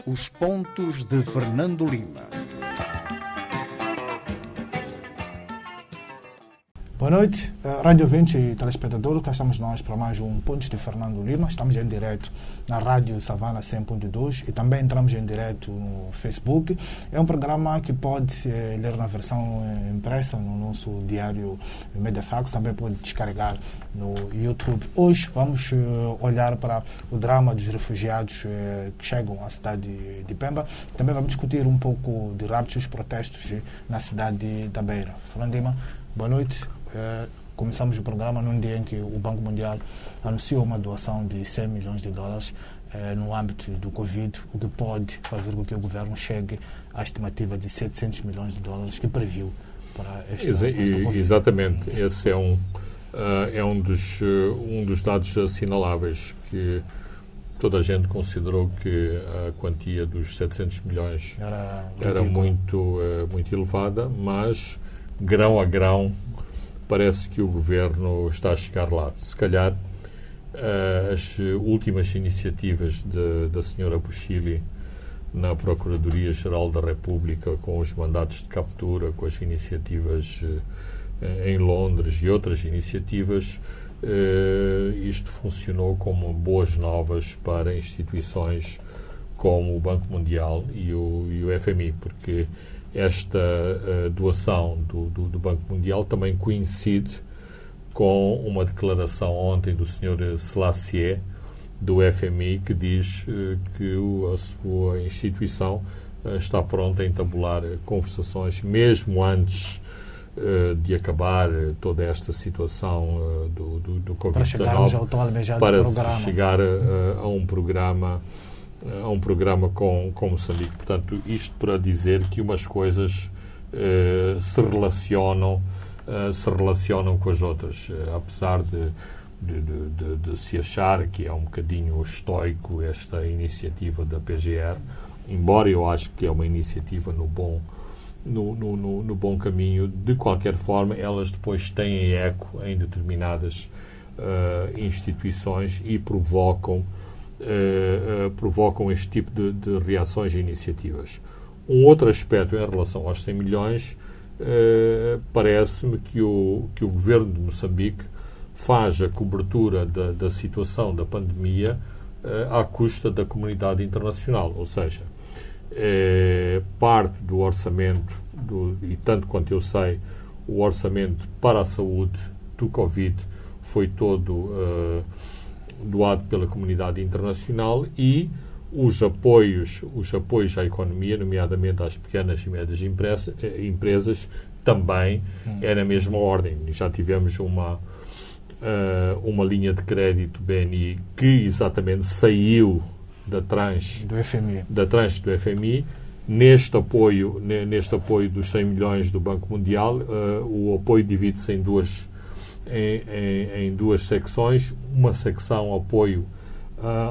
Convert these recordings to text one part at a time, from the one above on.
Os pontos de Fernando Lima. Boa noite, rádio ouvintes e telespectadores, cá estamos nós para mais um Pontos de Fernando Lima. Estamos em direto na rádio Savana 100.2 e também entramos em direto no Facebook. É um programa que pode ler na versão impressa no nosso diário Mediafax, também pode descarregar no YouTube. Hoje vamos olhar para o drama dos refugiados que chegam à cidade de Pemba. Também vamos discutir um pouco de raptos, protestos na cidade da Beira. Fernando Lima, boa noite. Começamos o programa num dia em que o Banco Mundial anunciou uma doação de 100 milhões de dólares no âmbito do Covid, o que pode fazer com que o governo chegue à estimativa de 700 milhões de dólares que previu para este ano. Exatamente. Esse é um dos dados assinaláveis que toda a gente considerou que a quantia dos 700 milhões era muito elevada, mas grão a grão parece que o Governo está a chegar lá. Se calhar, as últimas iniciativas da senhora Bushili na Procuradoria-Geral da República, com os mandatos de captura, com as iniciativas em Londres e outras iniciativas, isto funcionou como boas novas para instituições como o Banco Mundial e o FMI, porque esta doação do Banco Mundial também coincide com uma declaração ontem do Sr. Selassie, do FMI, que diz que a sua instituição está pronta a entabular conversações, mesmo antes de acabar toda esta situação do Covid-19, para chegar a um programa com Moçambique. Portanto, isto para dizer que umas coisas se relacionam com as outras. Apesar de se achar que é um bocadinho estoico esta iniciativa da PGR, embora eu acho que é uma iniciativa no bom caminho, de qualquer forma, elas depois têm eco em determinadas instituições e provocam este tipo de reações e iniciativas. Um outro aspecto em relação aos 100 milhões, parece-me que o governo de Moçambique faz a cobertura da situação da pandemia à custa da comunidade internacional, ou seja, parte do orçamento, e tanto quanto eu sei, o orçamento para a saúde do Covid foi todo doado pela comunidade internacional, e os apoios à economia, nomeadamente às pequenas e médias empresas, também é na mesma ordem. Já tivemos uma linha de crédito BNI que exatamente saiu da tranche do FMI. Neste apoio dos 100 milhões do Banco Mundial, o apoio divide-se em duas secções. Uma secção apoio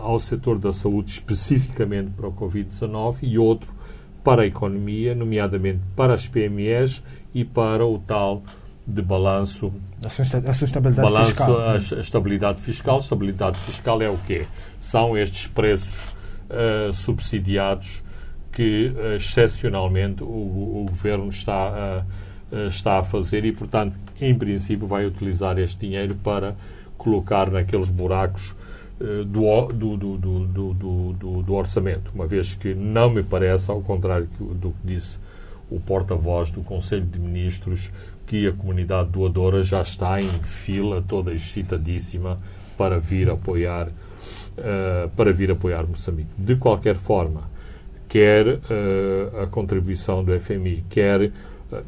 ao setor da saúde, especificamente para o Covid-19, e outro para a economia, nomeadamente para as PMEs e para o tal de balanço, fiscal. A estabilidade fiscal. Estabilidade fiscal é o quê? São estes preços subsidiados que, excepcionalmente, o Governo está a fazer e, portanto, em princípio, vai utilizar este dinheiro para colocar naqueles buracos do orçamento, uma vez que não me parece, ao contrário do que disse o porta-voz do Conselho de Ministros, que a comunidade doadora já está em fila, toda excitadíssima, para vir apoiar Moçambique. De qualquer forma, quer a contribuição do FMI, quer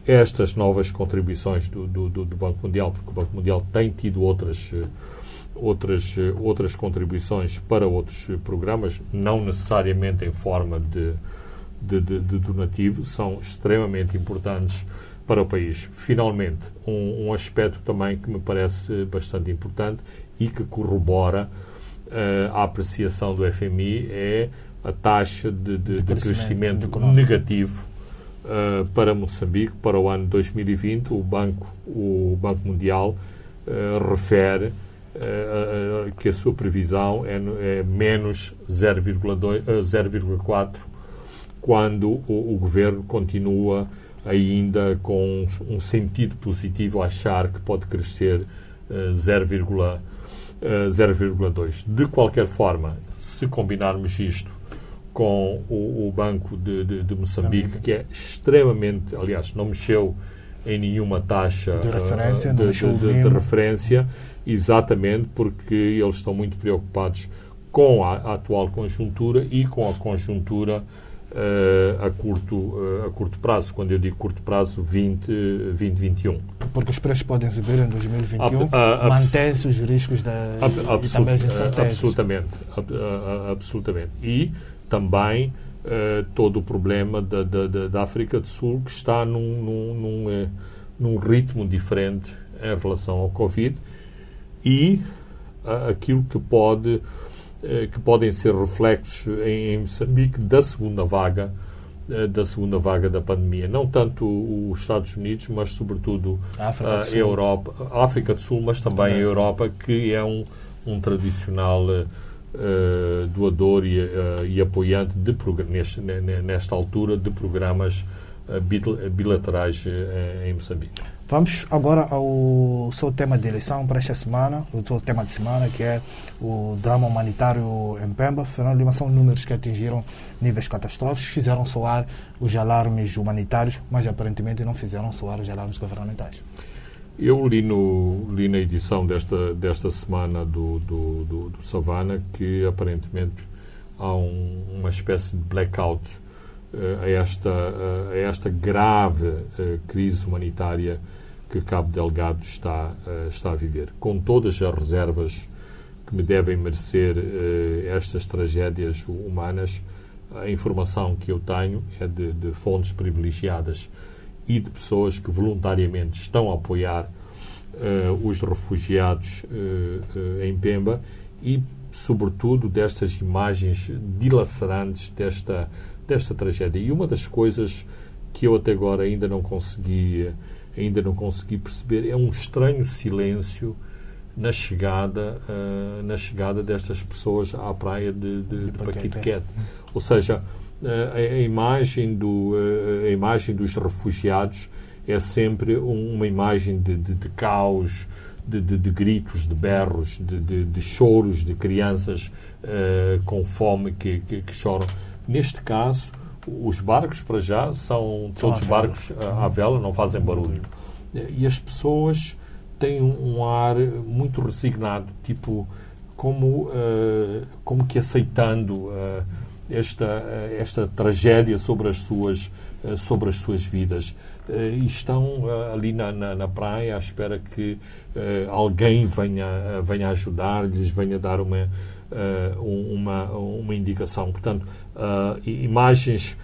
estas novas contribuições do Banco Mundial, porque o Banco Mundial tem tido outras contribuições para outros programas, não necessariamente em forma de donativo, são extremamente importantes para o país. Finalmente, um aspecto também que me parece bastante importante e que corrobora a apreciação do FMI é a taxa de crescimento negativo para Moçambique para o ano 2020. O Banco Mundial refere que a sua previsão é menos 0,4% quando o governo continua ainda com um sentido positivo a achar que pode crescer 0,2. De qualquer forma, se combinarmos isto com o Banco de Moçambique, que é extremamente, aliás, não mexeu em nenhuma taxa de referência, de referência, exatamente porque eles estão muito preocupados com a atual conjuntura e com a conjuntura a curto prazo. Quando eu digo curto prazo, 2021. Porque os preços podem subir em 2021, mantém-se os riscos e também as incertezas. Absolutamente. E também todo o problema da África do Sul, que está num ritmo diferente em relação ao Covid, e aquilo que podem ser reflexos em Moçambique da segunda vaga da pandemia. Não tanto os Estados Unidos, mas sobretudo a Europa, a África do Sul, mas também a Europa, que é um tradicional doador e apoiante nesta altura de programas bilaterais em Moçambique. Vamos agora ao seu tema de eleição para esta semana, o seu tema de semana, que é o drama humanitário em Pemba. Fernando Lima, são números que atingiram níveis catastróficos, fizeram soar os alarmes humanitários, mas aparentemente não fizeram soar os alarmes governamentais. Eu li na edição desta semana do Savana que aparentemente há uma espécie de blackout a esta grave crise humanitária que Cabo Delgado está a viver. Com todas as reservas que me devem merecer estas tragédias humanas, a informação que eu tenho é de fontes privilegiadas e de pessoas que voluntariamente estão a apoiar os refugiados em Pemba e, sobretudo, destas imagens dilacerantes desta tragédia. E uma das coisas que eu até agora ainda não consegui perceber é um estranho silêncio na chegada destas pessoas à praia de Paquete. Ou seja, a imagem dos refugiados é sempre uma imagem de caos, de gritos, de berros, de choros de crianças com fome que choram. Neste caso, os barcos, para já, são todos barcos à vela, não fazem barulho. E as pessoas têm um ar muito resignado, tipo, como que aceitando esta tragédia sobre as suas vidas. E estão ali na praia à espera que alguém venha ajudar-lhes, venha dar uma indicação. Portanto, imagens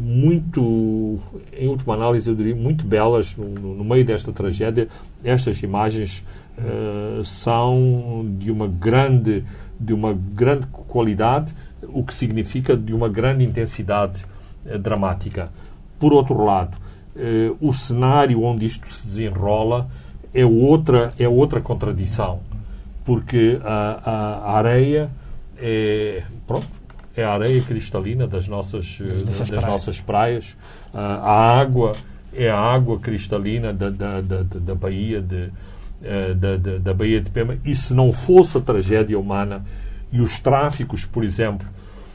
muito, em última análise, eu diria, muito belas no meio desta tragédia. Estas imagens são de uma grande qualidade, o que significa de uma grande intensidade dramática. Por outro lado, o cenário onde isto se desenrola é outra contradição, porque a areia é a areia cristalina das nossas praias, a água é a água cristalina da Baía da Baía de Pemba, e se não fosse a tragédia humana e os tráficos, por exemplo,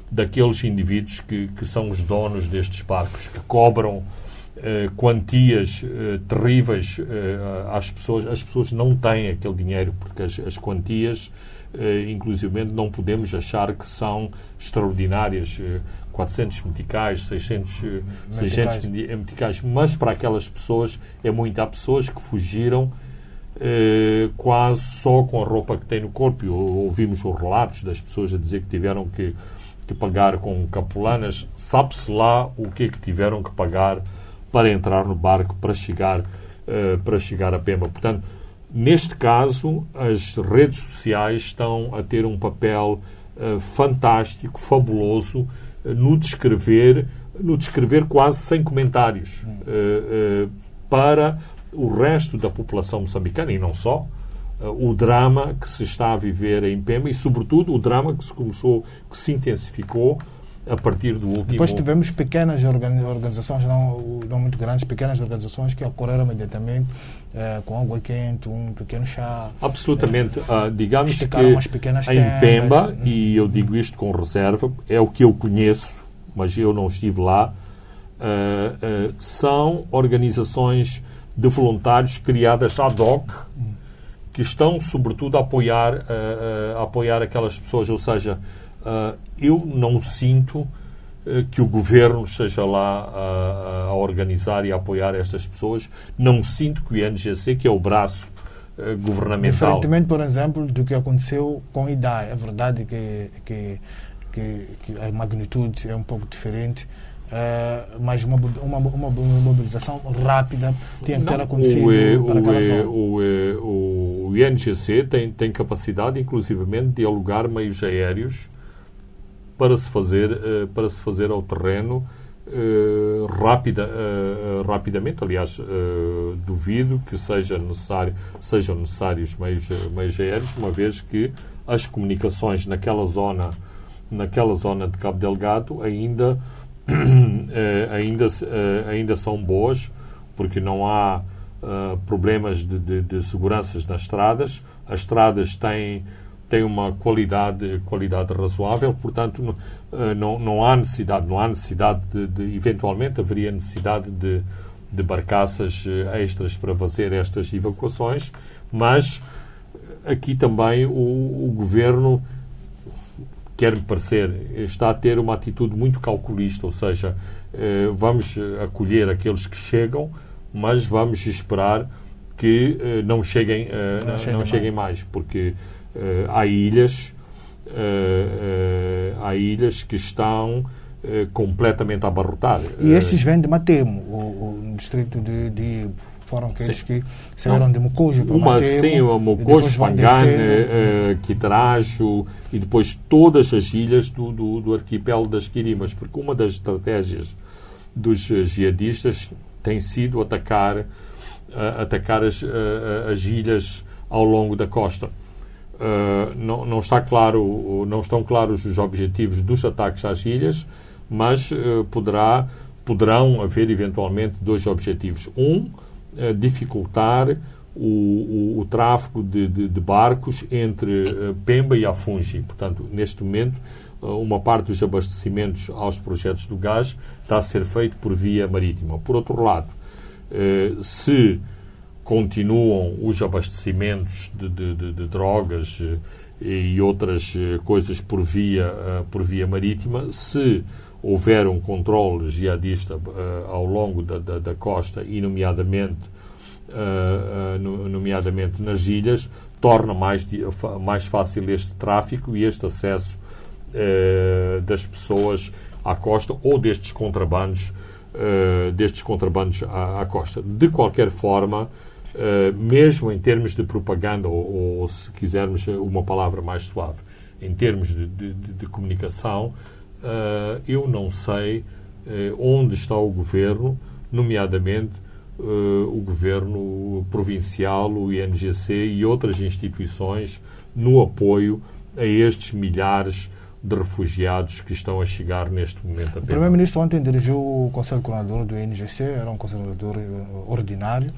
daqueles indivíduos que são os donos destes barcos, que cobram quantias terríveis às pessoas. As pessoas não têm aquele dinheiro, porque as quantias, inclusivamente, não podemos achar que são extraordinárias, 400 meticais, 600 meticais, mas para aquelas pessoas é muito. Há pessoas que fugiram quase só com a roupa que têm no corpo. Ouvimos os relatos das pessoas a dizer que tiveram que pagar com capulanas, sabe-se lá o que é que tiveram que pagar para entrar no barco, para chegar a Pemba. Portanto, neste caso, as redes sociais estão a ter um papel fantástico, fabuloso, no descrever quase sem comentários para o resto da população moçambicana, e não só, o drama que se está a viver em Pemba e, sobretudo, o drama que se intensificou a partir do último... Depois tivemos pequenas organizações, não muito grandes, pequenas organizações que ocorreram imediatamente com água quente, um pequeno chá. Absolutamente. Digamos que em Pemba, e eu digo isto com reserva, é o que eu conheço, mas eu não estive lá, são organizações de voluntários criadas ad hoc, que estão, sobretudo, a apoiar aquelas pessoas. Ou seja, eu não sinto que o governo esteja lá a organizar e a apoiar estas pessoas. Não sinto que o INGC, que é o braço governamental... Diferentemente, por exemplo, do que aconteceu com a IDAE. É verdade que a magnitude é um pouco diferente, mas uma mobilização rápida tinha que ter acontecido para aquela zona. O INGC tem capacidade, inclusivamente, de alugar meios aéreos para se fazer ao terreno rapidamente. Aliás, duvido que sejam necessários meios aéreos, uma vez que as comunicações naquela zona de Cabo Delgado ainda são boas, porque não há problemas de segurança nas estradas. As estradas têm uma qualidade razoável, portanto não há necessidade de eventualmente haveria necessidade de barcaças extras para fazer estas evacuações, mas aqui também o governo, quer-me parecer, está a ter uma atitude muito calculista, ou seja, vamos acolher aqueles que chegam, mas vamos esperar que não cheguem mais, porque há ilhas que estão completamente a abarrotar. E estes vêm de Matemo, o distrito de foram aqueles que saíram de Mocojo para Matemo. Sim, Mocojo, Pangane, Quitarajo e depois todas as ilhas do arquipélago das Quirimas, porque uma das estratégias dos jihadistas tem sido atacar as ilhas ao longo da costa. Não estão claros os objetivos dos ataques às ilhas, mas poderão haver eventualmente dois objetivos. Dificultar o tráfego de barcos entre Pemba e Afungi. Portanto, neste momento, uma parte dos abastecimentos aos projetos do gás está a ser feito por via marítima. Por outro lado, se continuam os abastecimentos de drogas e outras coisas por via marítima, se houver um controle jihadista ao longo da costa e nomeadamente nas ilhas, torna mais fácil este tráfico e este acesso das pessoas à costa ou destes contrabandos à costa. De qualquer forma, mesmo em termos de propaganda, ou se quisermos uma palavra mais suave, em termos de comunicação, eu não sei onde está o governo, nomeadamente o governo provincial, o INGC e outras instituições no apoio a estes milhares de refugiados que estão a chegar neste momento. O Primeiro-Ministro ontem dirigiu o Conselho Coordenador do INGC, era um coordenador ordinário,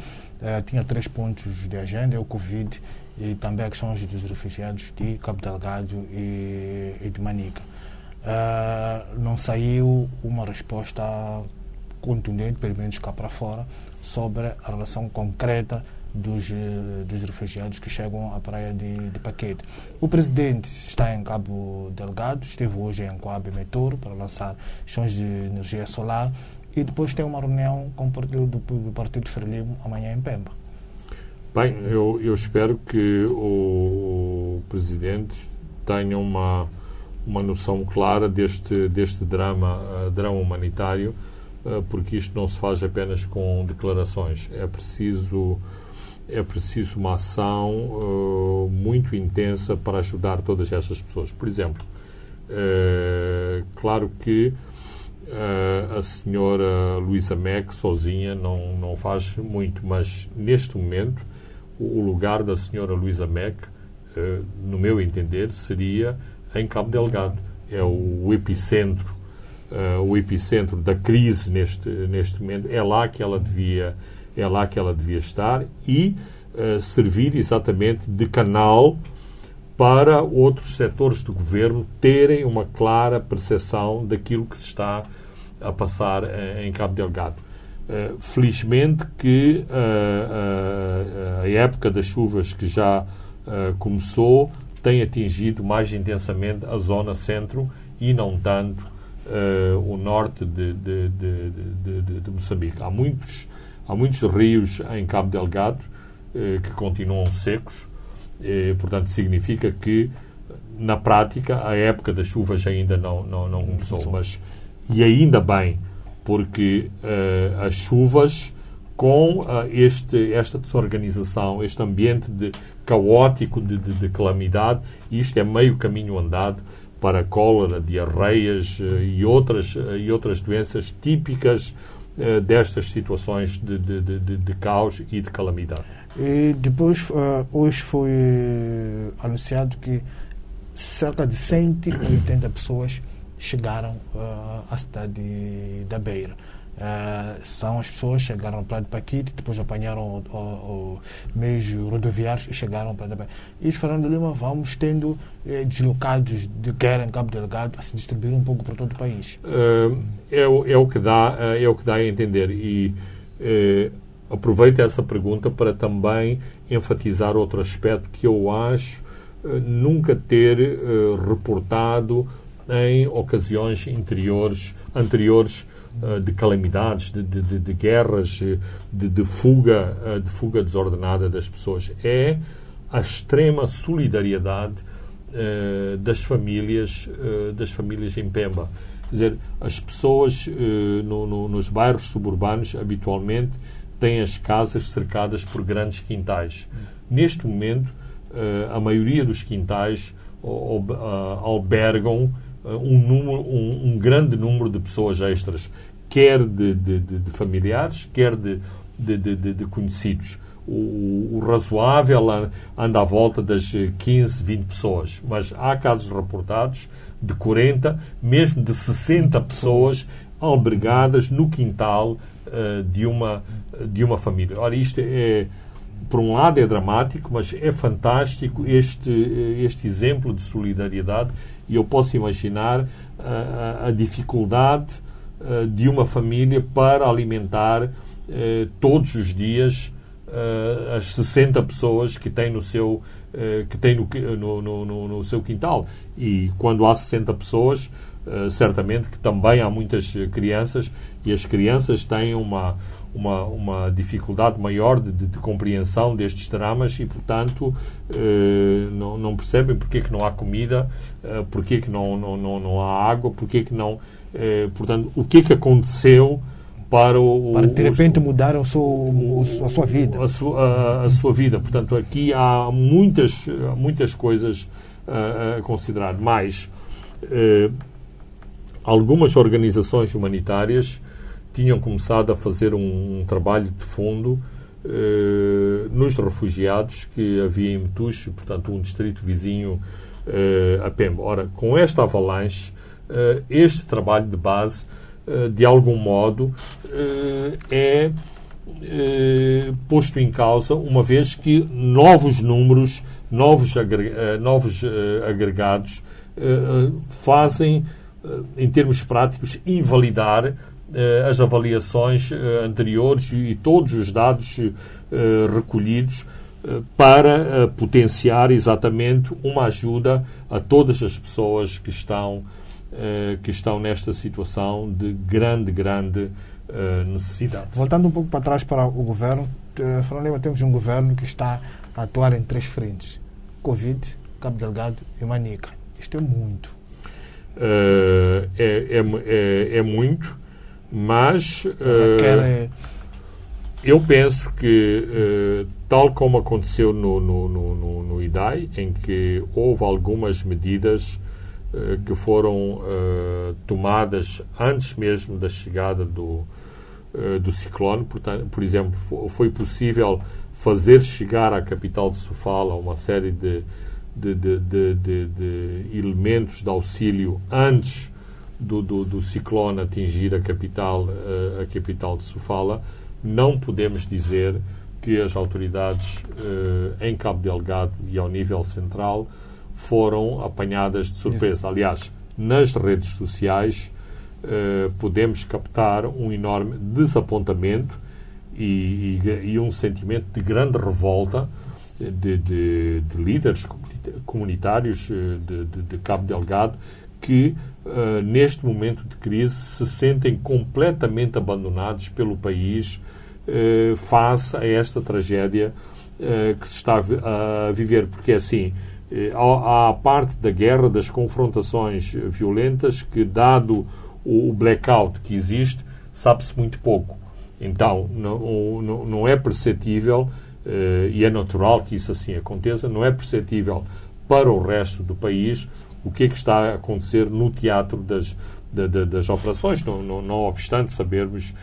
tinha 3 pontos de agenda: o Covid e também a questão dos refugiados de Cabo Delgado e de Manica. Não saiu uma resposta contundente, pelo menos cá para fora, sobre a relação concreta dos refugiados que chegam à praia de Paquete. O Presidente está em Cabo Delgado, esteve hoje em Coab Metoro para lançar questões de energia solar e depois tem uma reunião com o Partido Frelimo amanhã em Pemba. Bem, eu espero que o Presidente tenha uma noção clara deste drama humanitário, porque isto não se faz apenas com declarações. É preciso uma ação muito intensa para ajudar todas estas pessoas. Por exemplo, claro que a senhora Luísa Meck sozinha não faz muito, mas neste momento o lugar da senhora Luísa Meck, no meu entender, seria em Cabo Delgado. É o epicentro o epicentro da crise neste momento, é lá que ela devia estar e servir exatamente de canal para outros setores do governo terem uma clara percepção daquilo que se está a passar em Cabo Delgado. Felizmente que a época das chuvas que já começou tem atingido mais intensamente a zona centro e não tanto o norte de Moçambique. Há muitos rios em Cabo Delgado que continuam secos. Portanto, significa que, na prática, a época das chuvas ainda não começou. E ainda bem, porque as chuvas, com esta desorganização, este ambiente caótico de calamidade, isto é meio caminho andado para cólera, diarreias e outras doenças típicas destas situações de caos e de calamidade. E depois, hoje foi anunciado que cerca de 180 pessoas chegaram à cidade da Beira. São as pessoas que chegaram para de Paquete, depois apanharam meios rodoviários e chegaram para de Beira. E Fernando Lima, vamos tendo deslocados de guerra em Cabo Delgado a se distribuir um pouco por todo o país. É o que dá a entender. E aproveito essa pergunta para também enfatizar outro aspecto que eu acho nunca ter reportado em ocasiões anteriores de calamidades, de guerras, de fuga desordenada das pessoas. É a extrema solidariedade das famílias em Pemba. Quer dizer, as pessoas nos bairros suburbanos habitualmente têm as casas cercadas por grandes quintais. Neste momento, a maioria dos quintais albergam um grande número de pessoas extras, quer de familiares, quer de conhecidos. O razoável anda à volta das 15, 20 pessoas, mas há casos reportados de 40, mesmo de 60 pessoas albergadas no quintal de uma família. Ora, isto por um lado é dramático, mas é fantástico este exemplo de solidariedade, e eu posso imaginar a dificuldade de uma família para alimentar todos os dias as 60 pessoas que tem no seu quintal. E quando há 60 pessoas, certamente que também há muitas crianças, e as crianças têm uma dificuldade maior de compreensão destes dramas e, portanto, não percebem porque é que não há comida, porque é que não há água, porque é que não... portanto, o que é que aconteceu para de repente mudar a sua vida. A sua vida. Portanto, aqui há muitas coisas a considerar. Mas algumas organizações humanitárias tinham começado a fazer um trabalho de fundo nos refugiados que havia em Metuche, portanto, um distrito vizinho a Pemba. Ora, com esta avalanche, este trabalho de base, de algum modo, é posto em causa, uma vez que novos números, novos agregados fazem, em termos práticos, invalidar as avaliações anteriores e todos os dados recolhidos para potenciar exatamente uma ajuda a todas as pessoas que estão nesta situação de grande necessidade. Voltando um pouco para trás para o governo, Fernando Lima, temos um governo que está a atuar em 3 frentes: Covid, Cabo Delgado e Manica. Isto é muito. É muito, mas eu penso que, tal como aconteceu no IDAI, em que houve algumas medidas que foram tomadas antes mesmo da chegada do ciclone. Portanto, por exemplo, foi possível fazer chegar à capital de Sofala uma série de elementos de auxílio antes do ciclone atingir a capital de Sofala, não podemos dizer que as autoridades em Cabo Delgado e ao nível central foram apanhadas de surpresa. Aliás, nas redes sociais podemos captar um enorme desapontamento e um sentimento de grande revolta de líderes comunitários de Cabo Delgado que, neste momento de crise, se sentem completamente abandonados pelo país face a esta tragédia que se está a viver. Porque, assim, há a parte da guerra, das confrontações violentas, que, dado o blackout que existe, sabe-se muito pouco. Então, não é perceptível, e é natural que isso assim aconteça, não é perceptível para o resto do país o que é que está a acontecer no teatro das operações, não obstante sabermos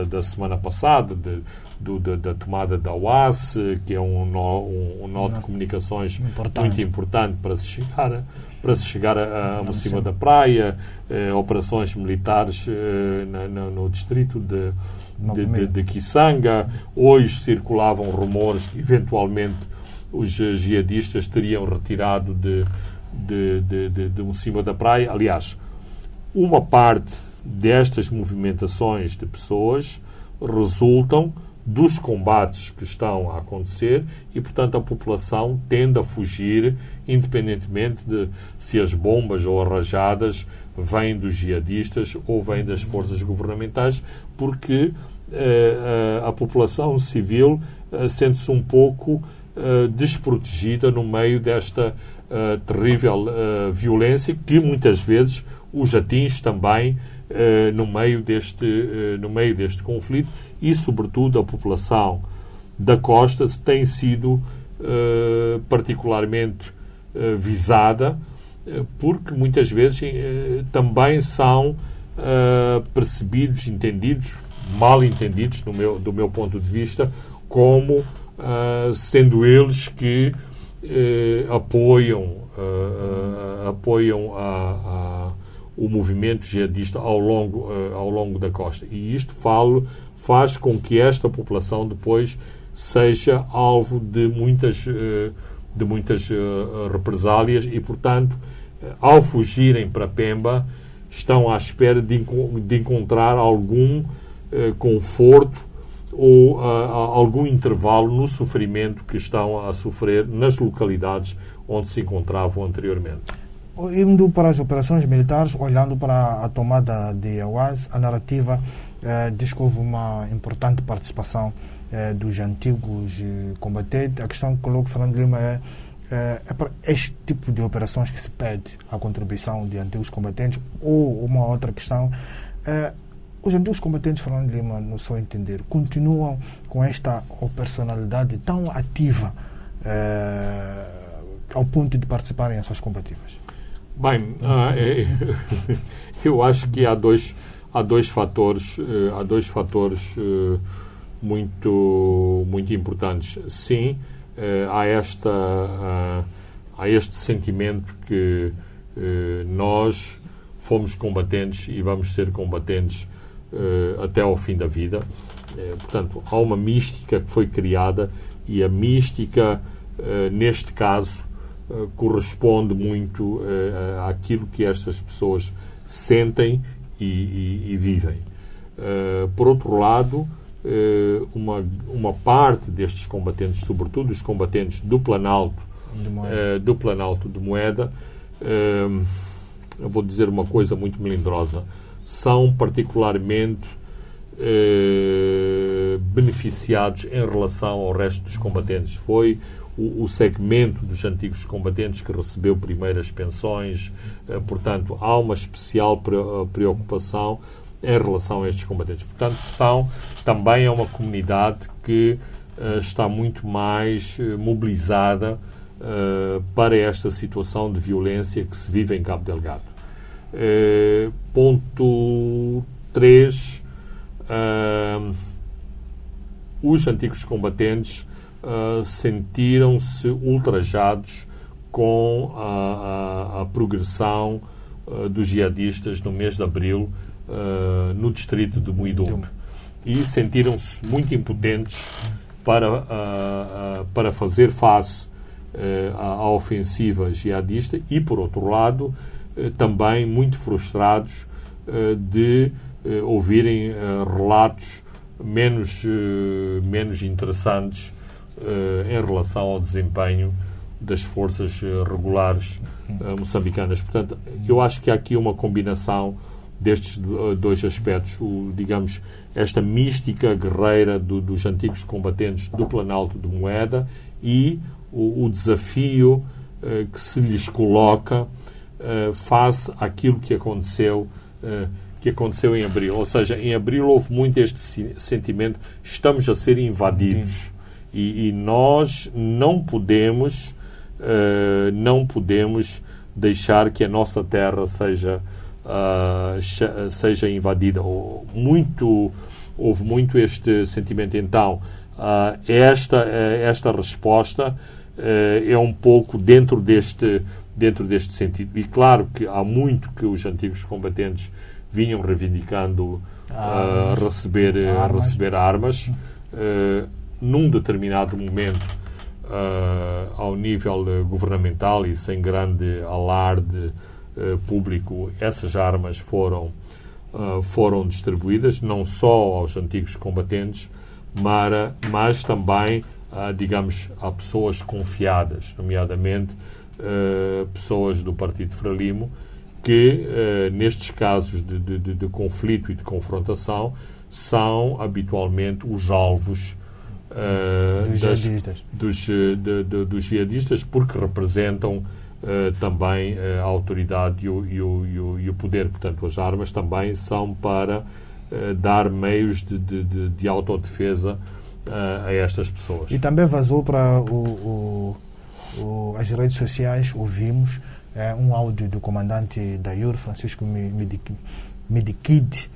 da semana passada, da tomada da UAS, que é um nó de comunicações muito importante para se chegar a cima da praia, operações militares no distrito de Kisanga. Hoje circulavam rumores que eventualmente os jihadistas teriam retirado de cima da praia. Aliás, uma parte destas movimentações de pessoas resultam dos combates que estão a acontecer e, portanto, a população tende a fugir, independentemente de se as bombas ou as rajadas vêm dos jihadistas ou vêm das forças governamentais, porque a população civil sente-se um pouco desprotegida no meio desta terrível violência que muitas vezes os atinge também no meio deste conflito, e sobretudo a população da costa tem sido particularmente visada, porque muitas vezes também são percebidos, entendidos, mal entendidos do meu ponto de vista, como sendo eles que apoiam o movimento jihadista ao longo da costa. E isto faz com que esta população depois seja alvo de muitas represálias e, portanto, ao fugirem para Pemba, estão à espera de encontrar algum conforto ou algum intervalo no sofrimento que estão a sofrer nas localidades onde se encontravam anteriormente. Indo para as operações militares, olhando para a tomada de Awaz, a narrativa diz que houve uma importante participação dos antigos combatentes. A questão que coloco, Fernando Lima, é para este tipo de operações que se pede a contribuição de antigos combatentes, ou uma outra questão, os antigos combatentes, Fernando Lima, no seu entender, continuam com esta operacionalidade tão ativa ao ponto de participarem em ações combativas? Bem, eu acho que há dois fatores muito importantes. Sim, há este sentimento que nós fomos combatentes e vamos ser combatentes até ao fim da vida. Portanto, há uma mística que foi criada, e a mística, neste caso, corresponde muito àquilo que estas pessoas sentem e vivem. Por outro lado, uma parte destes combatentes, sobretudo os combatentes do Planalto de Moeda, eu vou dizer uma coisa muito melindrosa, são particularmente beneficiados em relação ao resto dos combatentes. Foi o segmento dos antigos combatentes que recebeu primeiras pensões, portanto, há uma especial preocupação em relação a estes combatentes. Portanto, também é uma comunidade que está muito mais mobilizada para esta situação de violência que se vive em Cabo Delgado. Ponto 3. Os antigos combatentes sentiram-se ultrajados com a progressão dos jihadistas no mês de abril no distrito de Muidumbe. E sentiram-se muito impotentes para fazer face à ofensiva jihadista e, por outro lado, também muito frustrados de ouvirem relatos menos interessantes em relação ao desempenho das forças regulares moçambicanas. Portanto, eu acho que há aqui uma combinação destes dois aspectos, digamos, esta mística guerreira dos antigos combatentes do Planalto de Moeda e o desafio que se lhes coloca face àquilo que aconteceu em abril. Ou seja, em abril houve muito este sentimento: estamos a ser invadidos e nós não podemos deixar que a nossa terra seja invadida. Houve muito este sentimento. Então, esta resposta é um pouco dentro deste sentido. E claro que há muito que os antigos combatentes vinham reivindicando receber armas. Num determinado momento, ao nível governamental e sem grande alarde público, essas armas foram distribuídas não só aos antigos combatentes, mas também, digamos, a pessoas confiadas, nomeadamente pessoas do Partido Frelimo, que nestes casos de conflito e de confrontação são habitualmente os alvos dos jihadistas, porque representam também a autoridade e o poder. Portanto, as armas também são para dar meios de autodefesa a estas pessoas. E também vazou para as redes sociais, ouvimos um áudio do comandante da IUR, Francisco Medikid,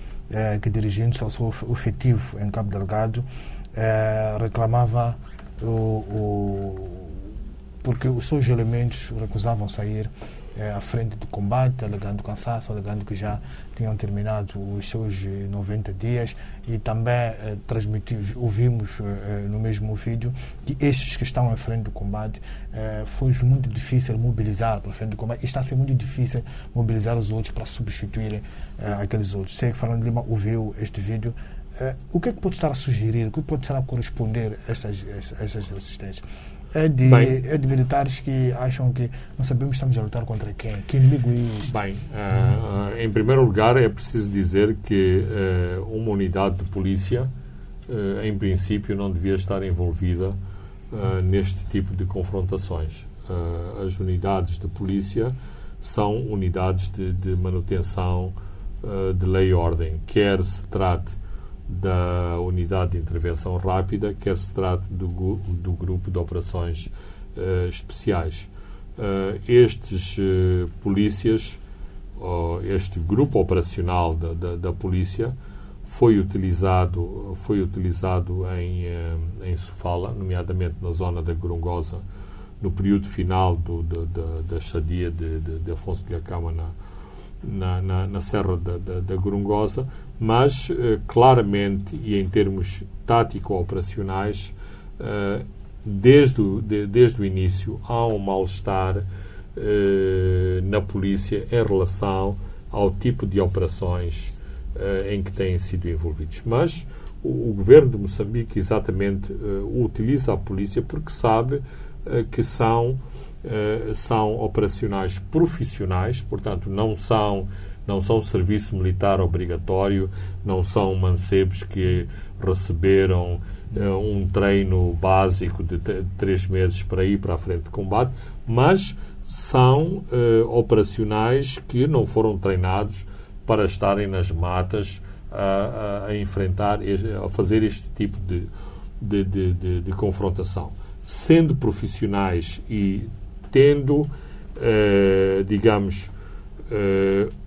que dirigindo-se ao seu efetivo em Cabo Delgado, reclamava porque os seus elementos recusavam sair à frente do combate, alegando cansaço, alegando que já tinham terminado os seus 90 dias, e também ouvimos no mesmo vídeo que estes que estão à frente do combate foi muito difícil mobilizar para a frente do combate, e está a ser muito difícil mobilizar os outros para substituírem aqueles outros. Sei que Fernando Lima ouviu este vídeo. O que é que pode estar a sugerir, o que pode estar a corresponder a essas resistências? É de militares que acham que não sabemos se estamos a lutar contra quem? Que inimigo é este? Bem, em primeiro lugar é preciso dizer que uma unidade de polícia, em princípio, não devia estar envolvida neste tipo de confrontações. As unidades de polícia são unidades de manutenção de lei e ordem, quer se trate da unidade de intervenção rápida, quer se trate do grupo de operações especiais. Estes polícias, este grupo operacional da polícia foi utilizado em Sofala, nomeadamente na zona da Gorongosa, no período final da estadia de Afonso de Acama na Serra da Gorongosa, mas claramente e em termos tático-operacionais, desde o início há um mal-estar na polícia em relação ao tipo de operações em que têm sido envolvidos. Mas o governo de Moçambique exatamente utiliza a polícia porque sabe que são operacionais profissionais, portanto não são serviço militar obrigatório, não são mancebos que receberam um treino básico de 3 meses para ir para a frente de combate, mas são operacionais que não foram treinados para estarem nas matas a enfrentar, a fazer este tipo de confrontação. Sendo profissionais e tendo, digamos,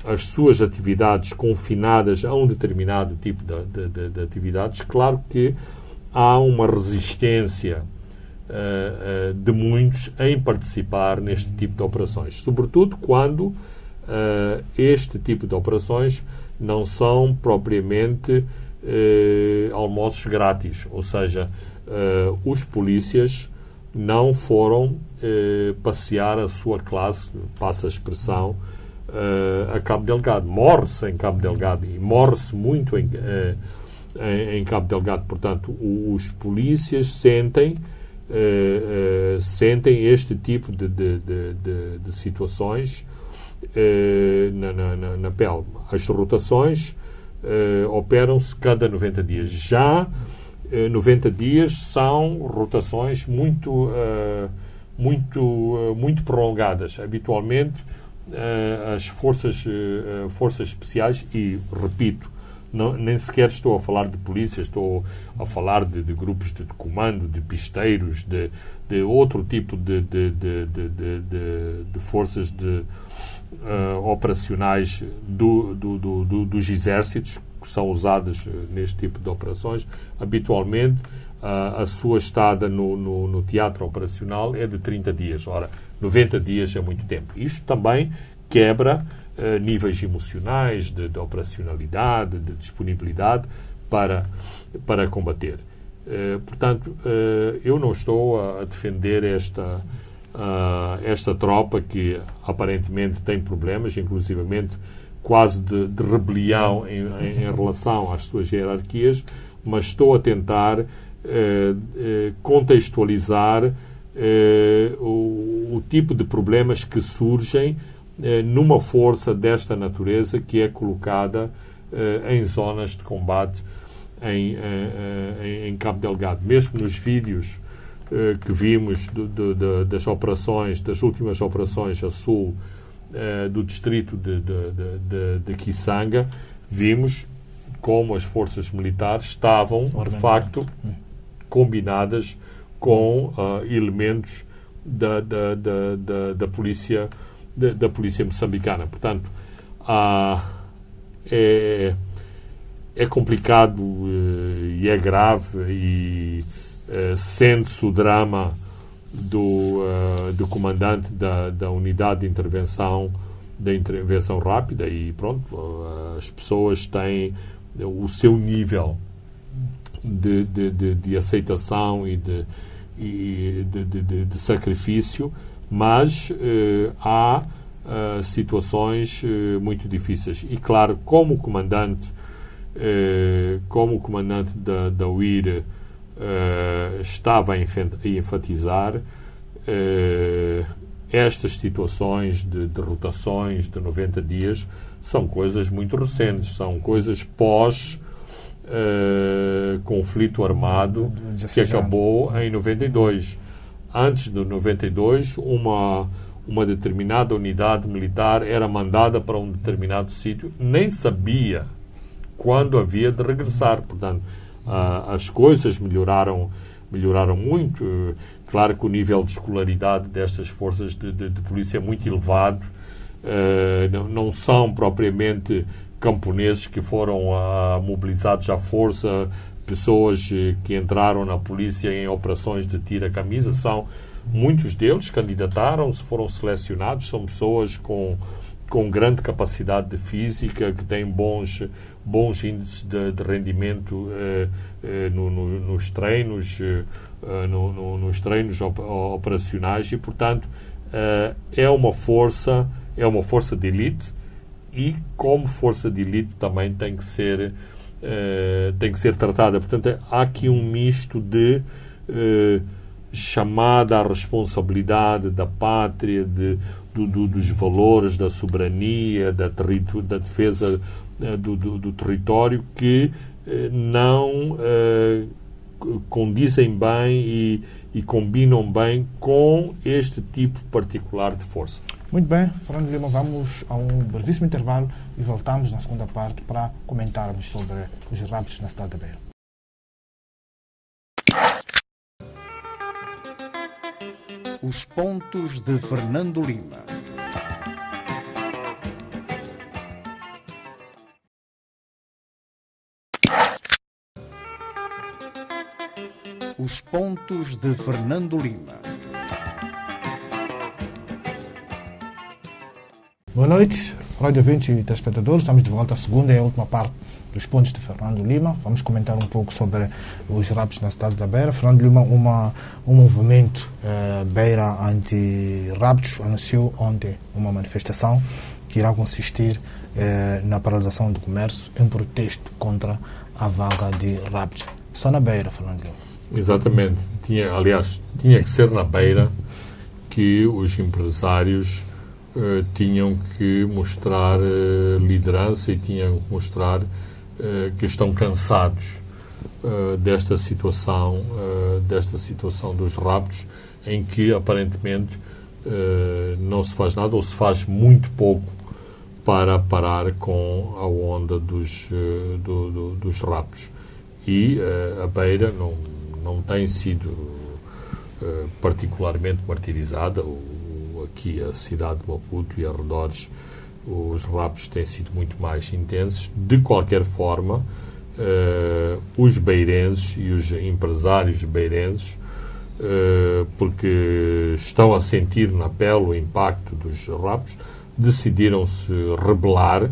as suas atividades confinadas a um determinado tipo de atividades, claro que há uma resistência de muitos em participar neste tipo de operações, sobretudo quando este tipo de operações não são propriamente almoços grátis, ou seja, os polícias não foram passear a sua classe, passa a expressão, a Cabo Delgado. Morre-se em Cabo Delgado e morre-se muito em Cabo Delgado. Portanto, os polícias sentem este tipo de situações na pele. As rotações operam-se cada 90 dias. Já 90 dias são rotações muito prolongadas. Habitualmente, as forças especiais, e repito, nem sequer estou a falar de polícia, estou a falar de grupos de comando, de pisteiros, de outro tipo de forças operacionais dos exércitos que são usadas neste tipo de operações. Habitualmente, a sua estada no teatro operacional é de 30 dias. Ora, 90 dias é muito tempo. Isto também quebra níveis emocionais de operacionalidade, de disponibilidade para combater. Portanto, eu não estou a defender esta tropa que aparentemente tem problemas, inclusivamente quase de rebelião em relação às suas hierarquias, mas estou a tentar contextualizar o tipo de problemas que surgem numa força desta natureza que é colocada em zonas de combate em Cabo Delgado. Mesmo nos vídeos que vimos das últimas operações a sul do distrito de Kisanga, vimos como as forças militares estavam, de facto, combinadas com elementos da polícia moçambicana. Portanto, é complicado e é grave, e sente-se o drama do comandante da unidade de intervenção rápida, e pronto, as pessoas têm o seu nível de aceitação e de sacrifício, mas há situações muito difíceis. E claro, como comandante da UIR estava a enfatizar, estas situações de rotações de 90 dias são coisas muito recentes, são coisas pós conflito armado que acabou em 92. Antes de 92, uma determinada unidade militar era mandada para um determinado sítio, nem sabia quando havia de regressar. Portanto, as coisas melhoraram muito. Claro que o nível de escolaridade destas forças de polícia é muito elevado. Não são propriamente camponeses que foram mobilizados à força, pessoas que entraram na polícia em operações de tira-camisa. São muitos deles candidataram-se, foram selecionados, são pessoas com grande capacidade física, que têm bons índices de rendimento nos treinos operacionais, e portanto é uma força de elite, e como força de elite também tem que ser tratada. Portanto, há aqui um misto de chamada à responsabilidade da pátria, dos valores da soberania, da defesa do território, que não condizem bem e combinam bem com este tipo particular de força. Muito bem, Fernando Lima, vamos a um brevíssimo intervalo e voltamos na segunda parte para comentarmos sobre os raptos na cidade da Beira. Os pontos de Fernando Lima. Os pontos de Fernando Lima. Boa noite, Rádio 20 e telespectadores. Estamos de volta à segunda e a última parte dos pontos de Fernando Lima. Vamos comentar um pouco sobre os raptos na cidade da Beira. Fernando Lima, um movimento Beira anti-raptos, anunciou ontem uma manifestação que irá consistir na paralisação do comércio em protesto contra a vaga de raptos. Só na Beira, Fernando Lima. Exatamente. Tinha que ser na Beira que os empresários tinham que mostrar liderança e tinham que mostrar que estão cansados desta situação dos raptos, em que aparentemente não se faz nada ou se faz muito pouco para parar com a onda dos raptos. E a Beira não tem sido particularmente martirizada. Aqui a cidade de Maputo e arredores, os raptos têm sido muito mais intensos. De qualquer forma, os beirenses e os empresários beirenses, porque estão a sentir na pele o impacto dos raptos, decidiram-se rebelar,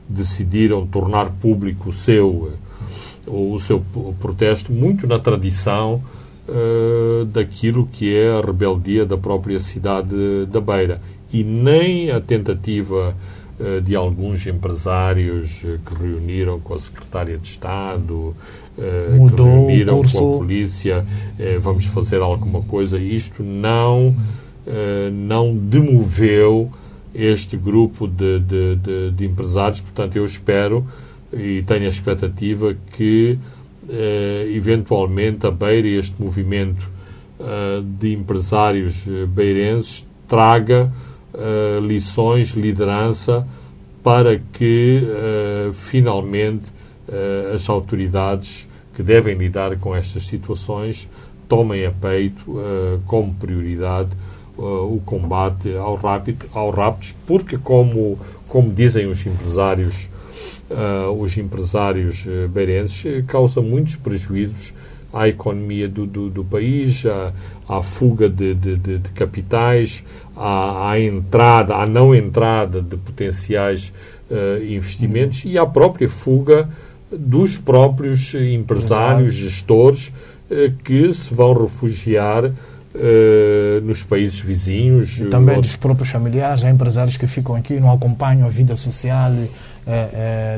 decidiram tornar público o seu protesto, muito na tradição daquilo que é a rebeldia da própria cidade da Beira. E nem a tentativa de alguns empresários que reuniram com a Secretária de Estado, que reuniram com a polícia, vamos fazer alguma coisa, isto não demoveu este grupo de empresários. Portanto, eu espero e tenho a expectativa que eventualmente a Beira e este movimento de empresários beirenses traga lições, liderança, para que finalmente as autoridades que devem lidar com estas situações tomem a peito como prioridade o combate ao raptos, porque como dizem os empresários beirenses, causa muitos prejuízos à economia do país, à fuga de capitais, à não entrada de potenciais investimentos e à própria fuga dos próprios empresários, gestores, que se vão refugiar nos países vizinhos. E também dos próprios familiares. Há empresários que ficam aqui, não acompanham a vida social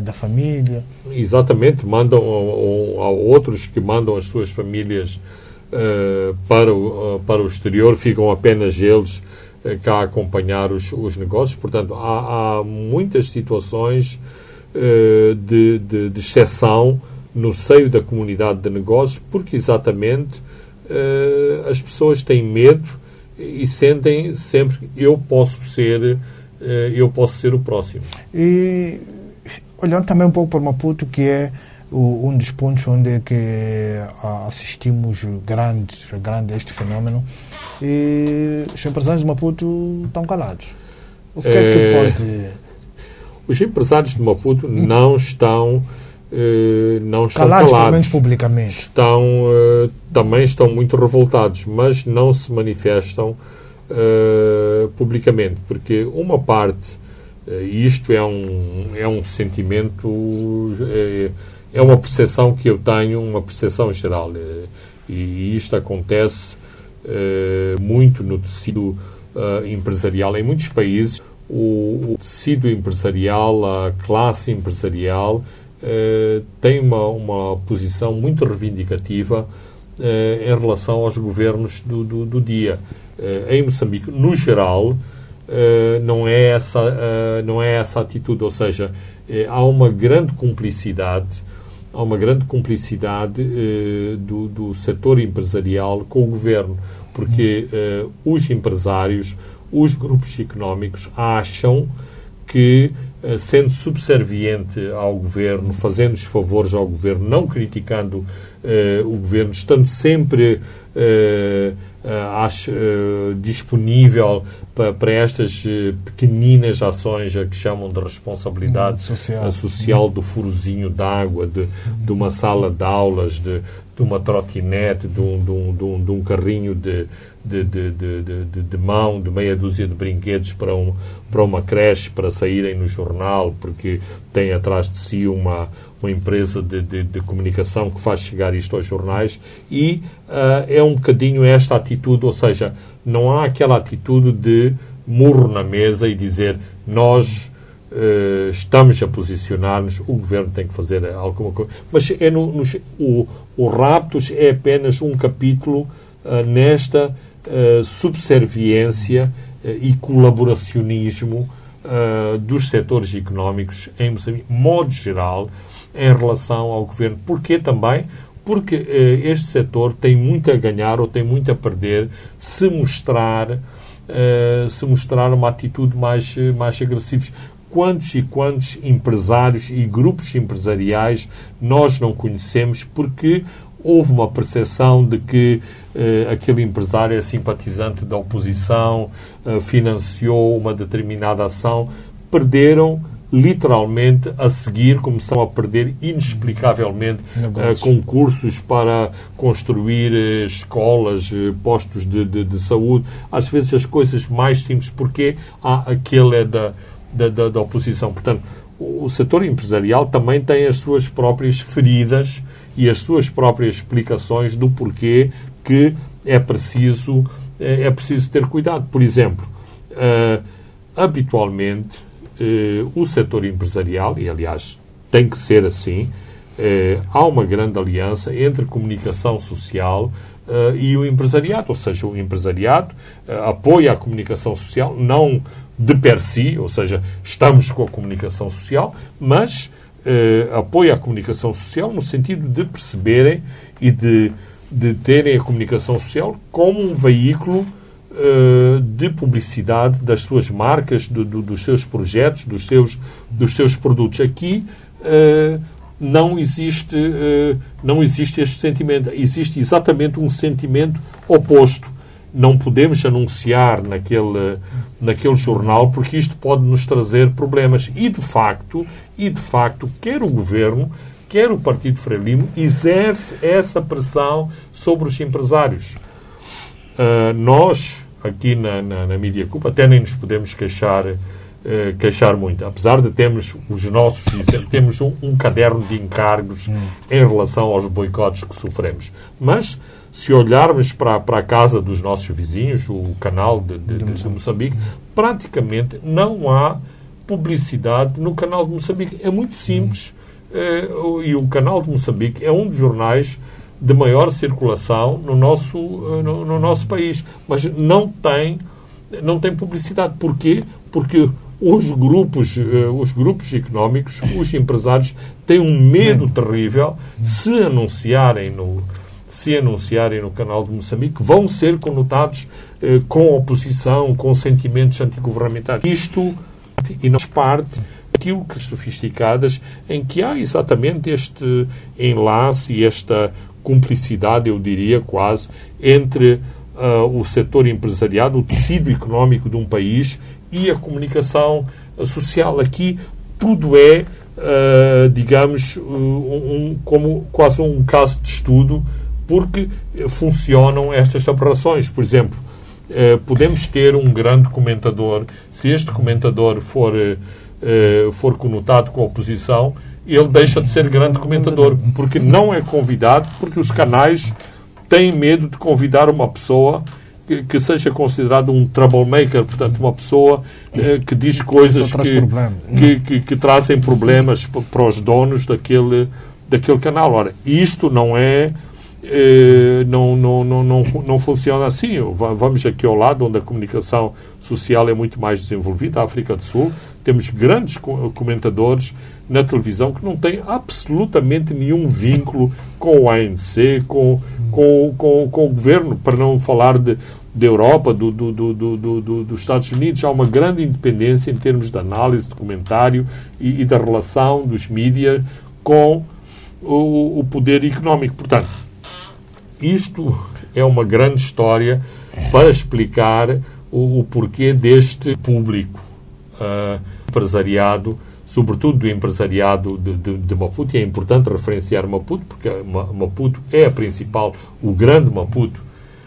da família. Exatamente, mandam a outros que mandam as suas famílias para o exterior, ficam apenas eles cá a acompanhar os negócios. Portanto, há muitas situações de exceção no seio da comunidade de negócios, porque exatamente as pessoas têm medo e sentem sempre que eu posso ser o próximo. E olhando também um pouco para Maputo, que é um dos pontos onde que assistimos grande este fenômeno, e os empresários de Maputo estão calados. O que é que pode... Os empresários de Maputo não estão calados, pelo menos publicamente. Também estão muito revoltados, mas não se manifestam publicamente, porque uma parte, e isto é um sentimento, é uma percepção que eu tenho, uma percepção geral, e isto acontece muito no tecido empresarial. Em muitos países, o tecido empresarial, a classe empresarial, tem uma posição muito reivindicativa em relação aos governos do dia. Em Moçambique, no geral, não é essa atitude, ou seja, há uma grande cumplicidade do setor empresarial com o governo, porque os empresários, os grupos económicos acham que, sendo subserviente ao governo, fazendo os favores ao governo, não criticando o governo, estando sempre disponível para estas pequeninas ações a que chamam de responsabilidade social, do furozinho d'água, de uma sala de aulas, de uma trotinete, de um carrinho de de mão, de meia dúzia de brinquedos para uma creche, para saírem no jornal, porque tem atrás de si uma empresa de comunicação que faz chegar isto aos jornais, e é um bocadinho esta atitude, ou seja, não há aquela atitude de murro na mesa e dizer nós estamos a posicionar-nos, o governo tem que fazer alguma coisa. Mas o Raptos é apenas um capítulo nesta subserviência e colaboracionismo dos setores económicos em Moçambique, modo geral, em relação ao governo. Porquê também? Porque este setor tem muito a ganhar ou tem muito a perder se mostrar uma atitude mais agressiva. Quantos e quantos empresários e grupos empresariais nós não conhecemos porque houve uma percepção de que aquele empresário é simpatizante da oposição, financiou uma determinada ação, perderam literalmente a seguir, começam a perder inexplicavelmente concursos para construir escolas, postos de saúde, às vezes as coisas mais simples, porque aquele é da oposição. Portanto, o setor empresarial também tem as suas próprias feridas e as suas próprias explicações do porquê que é preciso ter cuidado. Por exemplo, habitualmente, o setor empresarial, e aliás tem que ser assim, há uma grande aliança entre comunicação social e o empresariado, ou seja, o empresariado apoia a comunicação social, não de per si, ou seja, estamos com a comunicação social, mas apoia a comunicação social no sentido de perceberem e de terem a comunicação social como um veículo de publicidade das suas marcas, dos seus projetos, dos seus produtos. Aqui não existe este sentimento. Existe exatamente um sentimento oposto. Não podemos anunciar naquele jornal porque isto pode nos trazer problemas. E de facto, quer o governo, quer o Partido Frelimo exerce essa pressão sobre os empresários. Nós, aqui na Mídia Cup, até nem nos podemos queixar muito. Apesar de termos temos um caderno de encargos em relação aos boicotes que sofremos. Mas, se olharmos para a casa dos nossos vizinhos, o canal de Moçambique, praticamente não há publicidade no canal de Moçambique. É muito simples. E o canal de Moçambique é um dos jornais de maior circulação no nosso país. Mas não tem publicidade. Porquê? Porque os grupos económicos, os empresários, têm um medo terrível se anunciarem no canal de Moçambique, vão ser conotados com oposição, com sentimentos antigovernamentais. Isto e não parte daquilo que sofisticadas em que há exatamente este enlace e esta cumplicidade, eu diria quase, entre o setor empresariado, o tecido económico de um país e a comunicação social. Aqui tudo é, digamos, como quase um caso de estudo, porque funcionam estas aberrações. Por exemplo, podemos ter um grande comentador, se este comentador for conotado com a oposição, ele deixa de ser grande comentador, porque não é convidado, porque os canais têm medo de convidar uma pessoa que seja considerada um troublemaker, portanto, uma pessoa que diz coisas que trazem problemas para os donos daquele canal. Ora, isto não é... não funciona assim. Vamos aqui ao lado, onde a comunicação social é muito mais desenvolvida, a África do Sul, temos grandes comentadores na televisão que não têm absolutamente nenhum vínculo com o ANC, com o governo, para não falar da Europa, dos Estados Unidos. Há uma grande independência em termos de análise, de comentário e da relação dos mídias com o poder económico. Portanto, isto é uma grande história para explicar o porquê deste público empresariado, sobretudo do empresariado de Maputo. E é importante referenciar Maputo, porque Maputo é a principal, o grande Maputo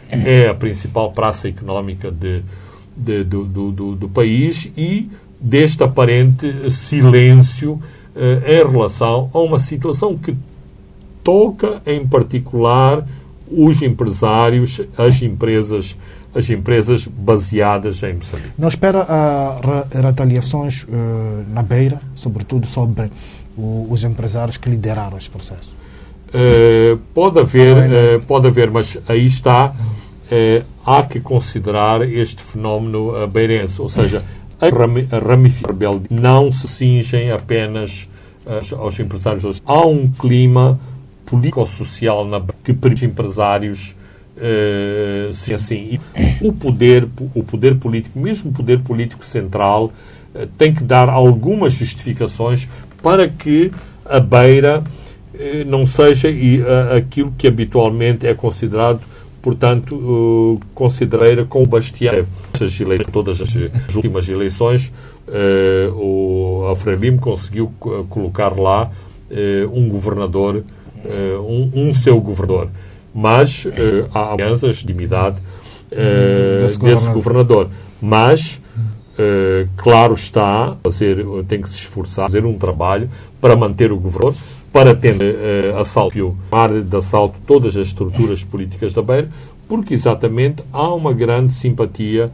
é a principal praça económica do país e deste aparente silêncio em relação a uma situação que toca, em particular, os empresários, as empresas baseadas em Moçambique. Não espera retaliações na Beira, sobretudo sobre os empresários que lideraram este processo? Pode haver, mas aí está, há que considerar este fenómeno beirense, ou seja, a ramificação não se cingem apenas aos empresários. Há um clima político-social que permite empresários se assim. O poder político, mesmo o poder político central, tem que dar algumas justificações para que a Beira não seja aquilo que habitualmente é considerado, portanto, considerada como bastião. Todas as últimas eleições, a Frelimo conseguiu colocar lá um governador, seu governador. Mas há alianças de legitimidade desse governador. Mas, claro está, tem que se esforçar, fazer um trabalho para manter o governador, para tentar de assalto todas as estruturas políticas da Beira, porque exatamente há uma grande simpatia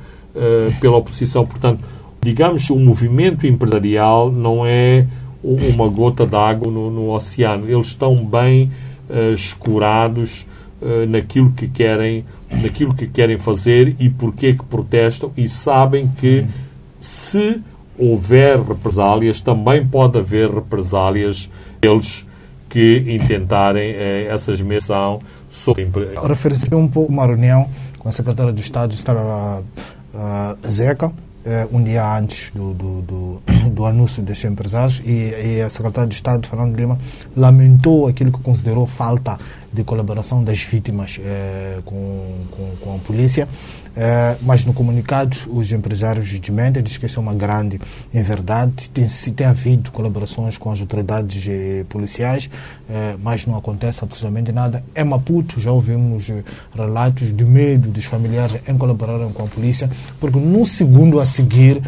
pela oposição. Portanto, digamos que o movimento empresarial não é uma gota d'água no oceano. Eles estão bem escurados naquilo que querem fazer e porque que protestam, e sabem que se houver represálias, também pode haver represálias deles que intentarem essa esmeação sobre... Refere-se um pouco a uma reunião com a secretária de Estado, Zeca, um dia antes do anúncio destes empresários, e a secretária de Estado, Fernando Lima, lamentou aquilo que considerou falta de colaboração das vítimas com a polícia, mas no comunicado os empresários desmentem, diz que isso é uma grande inverdade. Tem havido colaborações com as autoridades policiais, mas não acontece absolutamente nada. Em Maputo já ouvimos relatos de medo dos familiares em colaborarem com a polícia, porque no segundo a seguir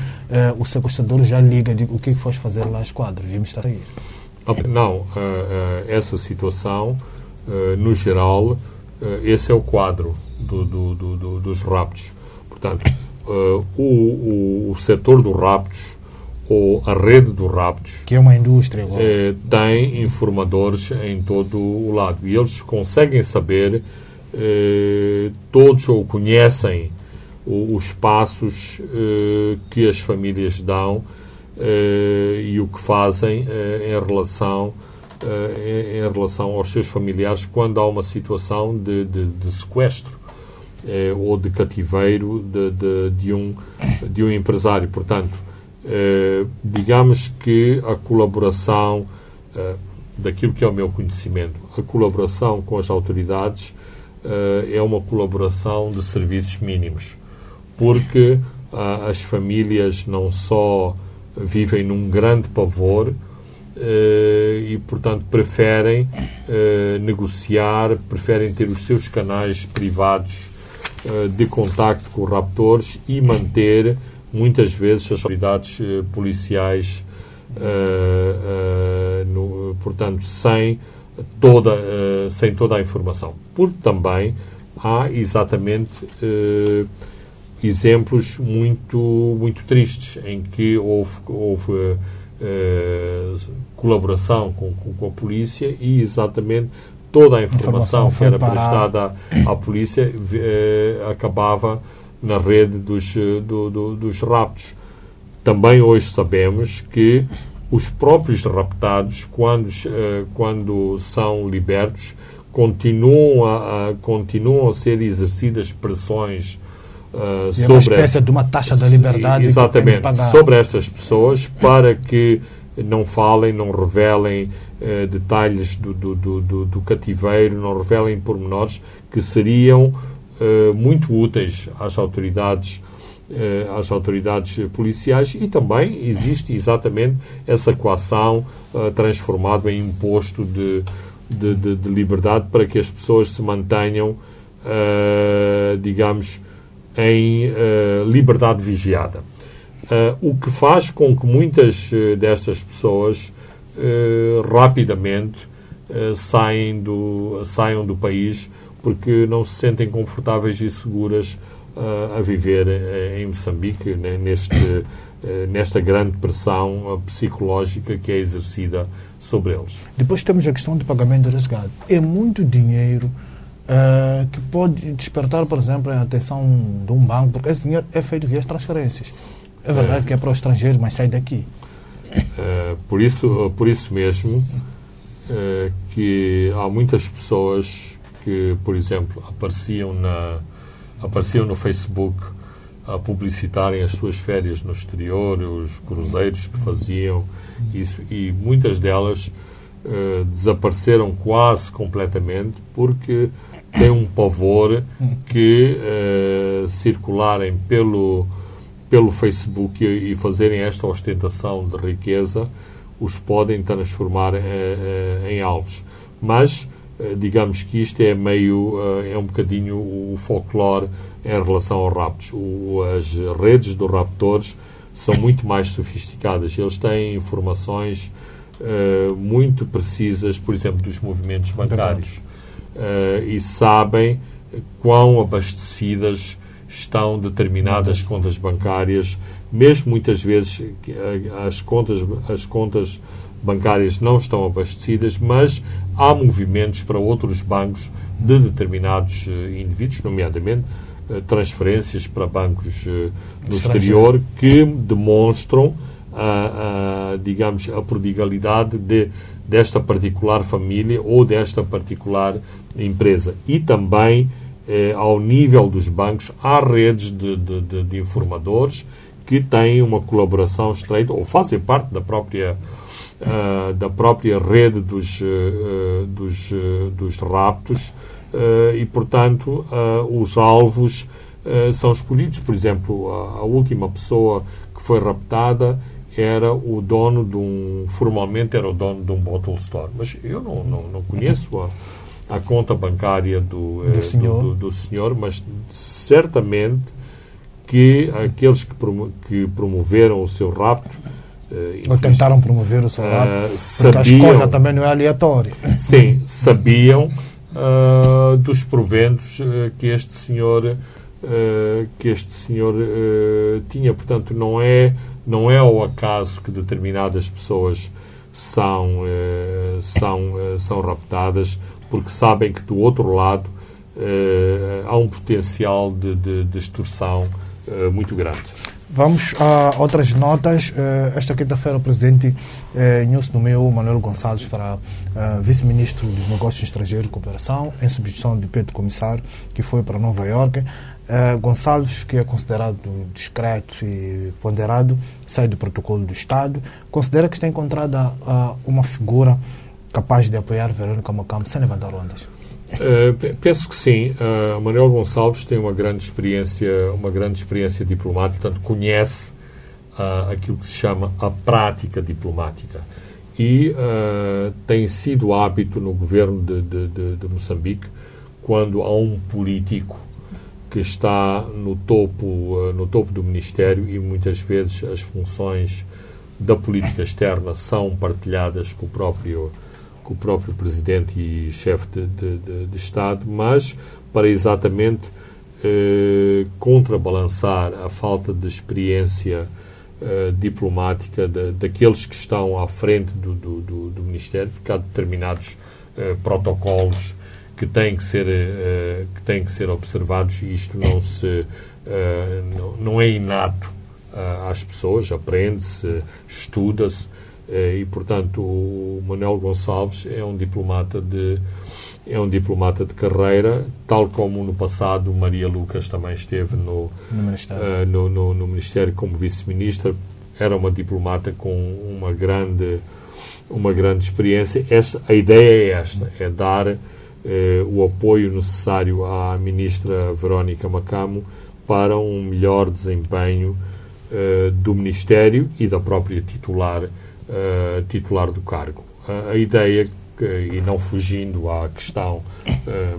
o sequestrador já liga e diz: o que foste fazer lá à esquadra? Vimos estar a sair. Não, essa situação, no geral, esse é o quadro dos raptos. Portanto, o setor dos raptos, ou a rede dos raptos, que é uma indústria, tem informadores em todo o lado, e eles conseguem saber todos, ou conhecem os passos que as famílias dão e o que fazem em relação aos seus familiares quando há uma situação de sequestro ou de cativeiro de um empresário. Portanto, digamos que a colaboração, daquilo que é o meu conhecimento, a colaboração com as autoridades é uma colaboração de serviços mínimos, porque as famílias não só vivem num grande pavor e, portanto, preferem negociar, preferem ter os seus canais privados de contacto com os raptores e manter, muitas vezes, as autoridades policiais, portanto, sem toda a informação. Porque também há exatamente exemplos muito tristes em que houve colaboração com a polícia e exatamente toda a informação que era prestada à polícia acabava na rede dos raptos. Também hoje sabemos que os próprios raptados, quando são libertos, continuam a ser exercidas pressões sobre uma espécie de uma taxa da liberdade, exatamente, sobre estas pessoas, para que não falem, não revelem detalhes do cativeiro, não revelem pormenores que seriam muito úteis às autoridades policiais. E também existe exatamente essa coação transformada em imposto de liberdade, para que as pessoas se mantenham digamos, em liberdade vigiada. O que faz com que muitas destas pessoas rapidamente saiam do país porque não se sentem confortáveis e seguras a viver em Moçambique, nesta grande pressão psicológica que é exercida sobre eles. Depois temos a questão do pagamento de resgate. É muito dinheiro que pode despertar, por exemplo, a atenção de um banco, porque esse dinheiro é feito via transferências. É verdade que é para o estrangeiro, mas sai daqui. Por isso mesmo que há muitas pessoas que, por exemplo, apareciam no Facebook a publicitarem as suas férias no exterior, os cruzeiros que faziam isso, e muitas delas desapareceram quase completamente porque têm um pavor que circularem pelo Facebook e fazerem esta ostentação de riqueza os podem transformar em alvos. Mas digamos que isto é um bocadinho o folclore em relação aos raptos. As redes dos raptores são muito mais sofisticadas. Eles têm informações muito precisas, por exemplo, dos movimentos bancários. E sabem quão abastecidas estão determinadas contas bancárias, mesmo muitas vezes as contas bancárias não estão abastecidas, mas há movimentos para outros bancos de determinados indivíduos, nomeadamente transferências para bancos no exterior, que demonstram digamos, a prodigalidade desta particular família ou desta particular empresa. E também, ao nível dos bancos, há redes de informadores que têm uma colaboração estreita ou fazem parte da própria rede dos raptos e, portanto, os alvos são escolhidos. Por exemplo, a última pessoa que foi raptada era o dono formalmente era o dono de um bottle store, mas eu não conheço a conta bancária do senhor, mas certamente que aqueles que promoveram o seu rapto ou tentaram promover o seu rapto, porque a escolha também não é aleatória. Sim, sabiam dos proventos que este senhor tinha. Portanto, não é ao acaso que determinadas pessoas são raptadas, porque sabem que do outro lado há um potencial de extorsão muito grande. Vamos a outras notas. Esta quinta-feira o presidente Inhosso nomeou Manuel Gonçalves para vice-ministro dos Negócios Estrangeiros e Cooperação, em substituição de Pedro Comissário, que foi para Nova Iorque. Gonçalves, que é considerado discreto e ponderado, sai do protocolo do Estado. Considera que está encontrada uma figura capaz de apoiar Verônica Macamo sem levantar ondas? Penso que sim. Manuel Gonçalves tem uma grande experiência diplomática, portanto conhece aquilo que se chama a prática diplomática e tem sido hábito no governo de Moçambique, quando há um político que está no topo do Ministério, e muitas vezes as funções da política externa são partilhadas com o próprio Presidente e chefe de Estado, mas para exatamente contrabalançar a falta de experiência diplomática daqueles que estão à frente do Ministério, porque há determinados protocolos que têm que ser observados, e isto não é inato às pessoas, aprende-se, estuda-se. E, portanto, o Manuel Gonçalves é um diplomata de carreira, tal como no passado Maria Lucas também esteve no Ministério como vice-ministra. Era uma diplomata com uma grande experiência. A ideia é esta, é dar o apoio necessário à ministra Verônica Macamo para um melhor desempenho do Ministério e da própria titular do cargo. A ideia e não fugindo à questão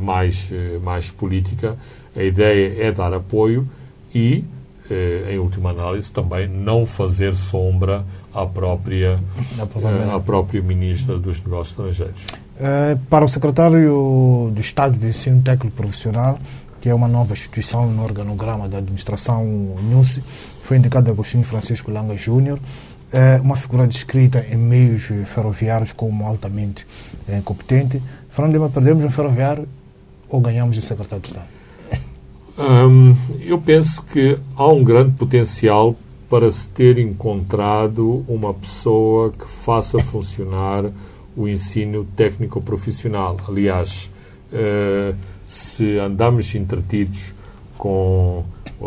mais política, a ideia é dar apoio e, em última análise, também não fazer sombra à própria Ministra dos Negócios Estrangeiros. Para o Secretário de Estado de Ensino Técnico Profissional, que é uma nova instituição no organograma da administração NUSI, foi indicado Agostinho Francisco Langa Júnior, uma figura descrita em meios ferroviários como altamente competente. Fernando Lima, perdemos um ferroviário ou ganhamos um secretário de Estado? Eu penso que há um grande potencial para se ter encontrado uma pessoa que faça funcionar o ensino técnico-profissional. Aliás, se andamos entretidos com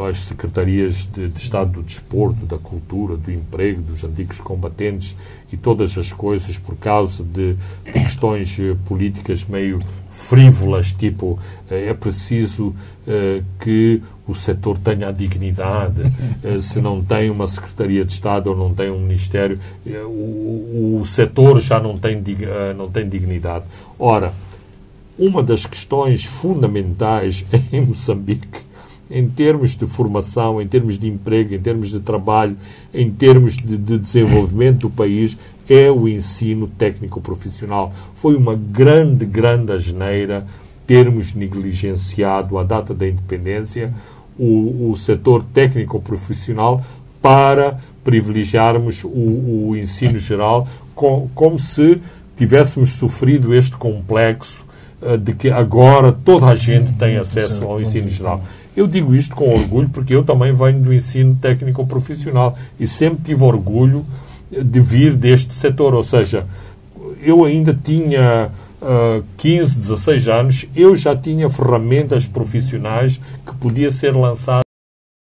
as secretarias de Estado do Desporto, da Cultura, do Emprego, dos antigos combatentes e todas as coisas por causa de questões políticas meio frívolas, tipo é preciso que o setor tenha a dignidade, se não tem uma Secretaria de Estado ou não tem um Ministério, o setor já não tem dignidade. Ora, uma das questões fundamentais em Moçambique, em termos de formação, em termos de emprego, em termos de trabalho, em termos de desenvolvimento do país, é o ensino técnico-profissional. Foi uma grande asneira termos negligenciado à data da independência o setor técnico-profissional para privilegiarmos o ensino geral, como se tivéssemos sofrido este complexo de que agora toda a gente tem acesso ao ensino geral. Eu digo isto com orgulho porque eu também venho do ensino técnico-profissional e sempre tive orgulho de vir deste setor. Ou seja, eu ainda tinha 15, 16 anos, eu já tinha ferramentas profissionais que podia ser lançado